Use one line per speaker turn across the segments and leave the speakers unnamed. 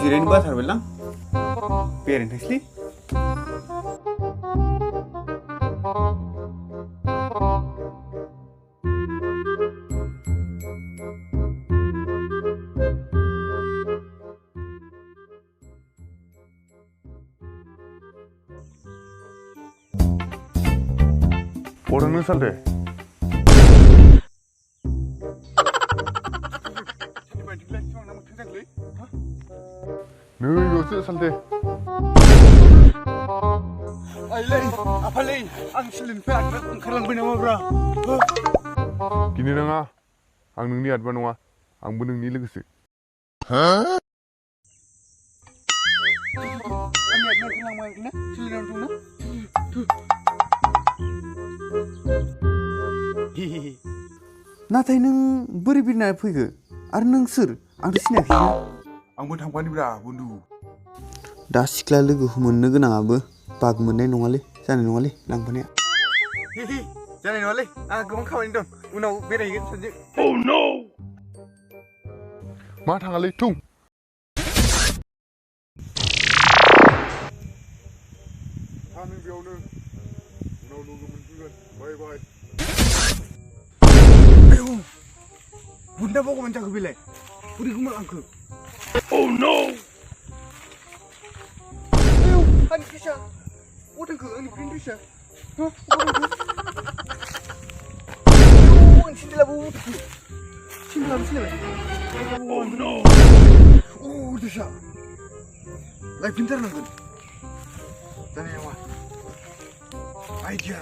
जिरायनो बाथारबायलां बेरायनो थांसैलै
어른 살래. 너희도 살래.
आइलै आफालै आं सिलिनिफ्राय ओंखारलांबाय नामाब्रा
गिनो नाङा आं नोंनि आदबा नङा आंबो नोंनि लोगोसो
आंनि आदबा ओंखारलांबाय ना सिलिनाव दंना नाथाय नों बोरै बिरना फैखो आरो नों सोर आंथ' सिनायाखै
आंबो थांफानिब्रा बन्दु
दा सिख्ला लोगो मोननो गोनाङाबो बाग मोननाय नङालै जानाय नङालै लांफानाया जानाय नङालै आंहा गोबां खामानि दं उनाव बेरायहैगोन सानजों
Oh no मा थाङालै थुं था नों बेयावनो उनाव लोगो मोनफिनगोन बाय बाय
आयौ बुन्दा भगबान जाखो बेलाय बोरै गोमालांखो Oh no आयौ आंनि फैसा अबाव थांखो आंनि प्रिन्ट फैसा हा अबाव थांखो आयौ आंनि सेन्देलाबो अबाव थांखो सेन्देलाबो सिनायबाय Oh no दसा लायफिनथारनांगोन जानाय नङा आइडिया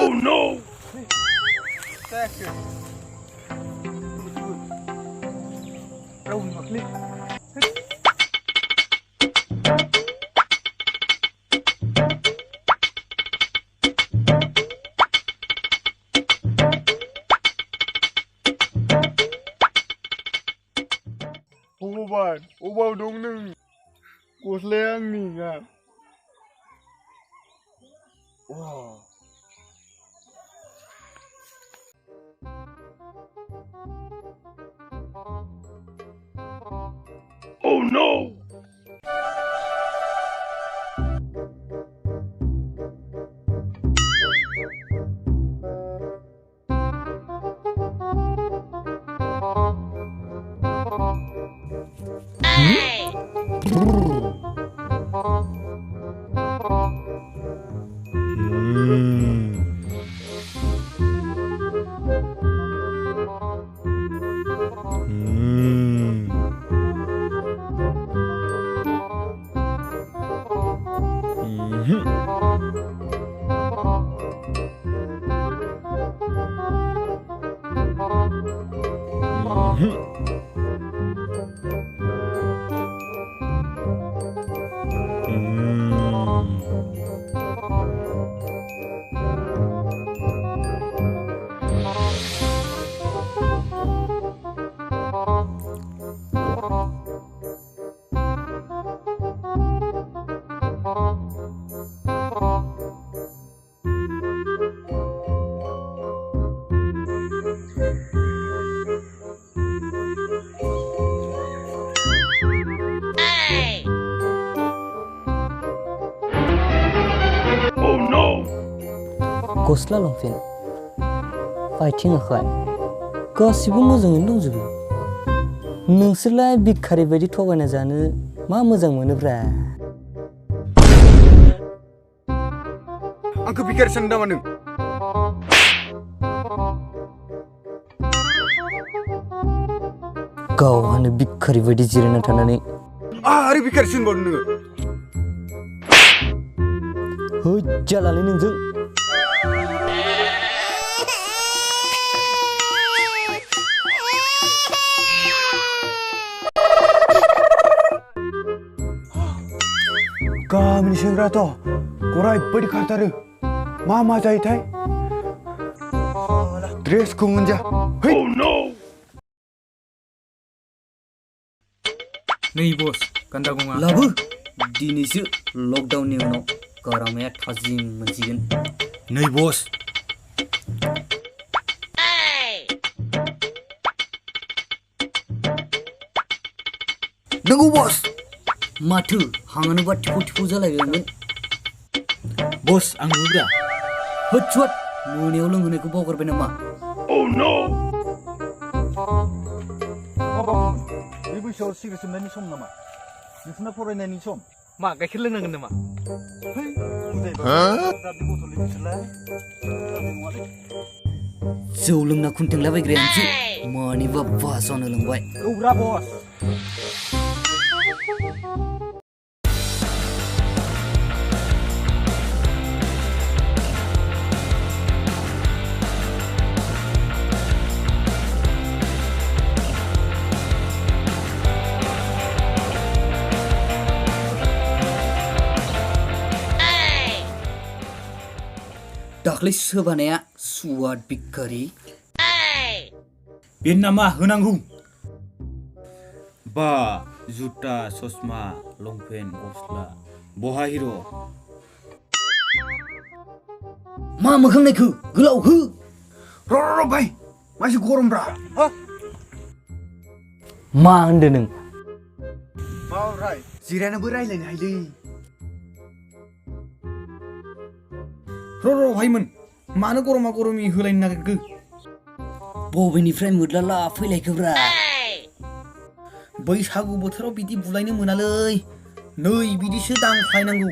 Oh no जायाखै रावबो नुवाखैलै
भगबान अबाव दं नों गस्लाया आंनि ना Oh no
गस्ला लंपेन्ट आथिं आखाइ गासिबो मोजाङैनो दंजोबो नोंसोरलाय भिखारि बायदि थगायना जानो मा मोजां मोनोब्रा
आंखौ भिखारि सानो नामा नों
गावहानो भिखारि बायदि जिरायना थानानै
आरो भिखारि होनबावदों नोङो
होज्जालालै नोंजों
गामिनि सेंग्राथ' गरायबायदि खारथारो मा जायोथाय ड्रेसखौ मोनजा
Oh no
नै बस गान्दा गङा
लाबो दिनैसो लकडाउननि उनाव गारामाया थाजिम मोनसिगोन
नै बस
नंगौ बस माथो हांगानोबा थिफु थिफु जालायबायमोन
बस आं नुब्रा
होद मोनायाव लोंहोनायखौ बावगारबाय नामा
बे बैसोआव सिगारेट सोबनायनि सम नामा नोंसोरना फरायनायनि सम
मा गाइखेर लोंनांगोन नामा
जौ लोंना खुन्थेंलाबायग्रायानोसो मानिबा बासावनो लोंबाय
औब्रा बस
दाख्लै सोबानाया सुवाद बिखारि
बेनो नामा होनांगौ बा जुता ससमा लंपेन्ट गस्ला बहा हिर'
मा मोखां नायखो गोलाव हो
र भाई मानसि गरमब्रा
मा होनदों नों
माब्राय जिरायनाबो रायलायनो हायोलै
र' भाइमोन मानो गरमा गरमि होलायनो नागिरखो
बबेनिफ्राय मोद्लाला फैलायखोब्रा
बैसागु बोथोराव बिदि बुलायनो मोनालै नै बिदिसो दांख्लायनांगौ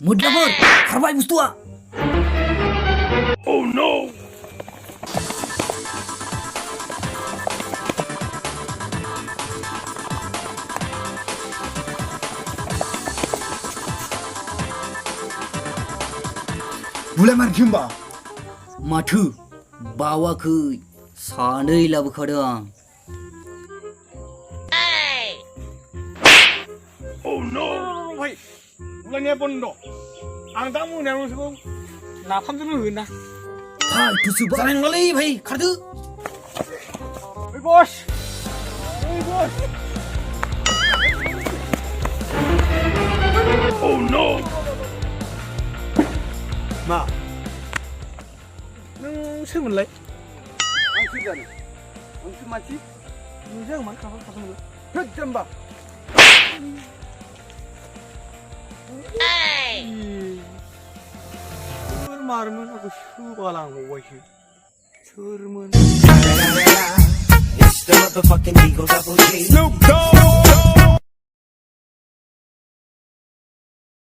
मोद्लाफोर खारबाय बुस्थुआ
बुलाय मारखि होमबा
माथो बावाखै सानै लाबोखादों आं
भाइ बुलायनाया बन्द आं दा मोनायाव नोंसोरखौ नाफामजों होगोन ना
फालथुसो
जानाय नङालै भाइ खारदो
ओइ बस ओइ बस मा
नों सोरमोनलाय
आं सोर जानो आं सोर मानसि
नोंजों आं मानो खारफानो
होद जाम्बा
सोर मारमोन आंखौ सोबालांबावबायसो सोरमोन
It's the motherfucking Eagle Double G. Snoop Dogg.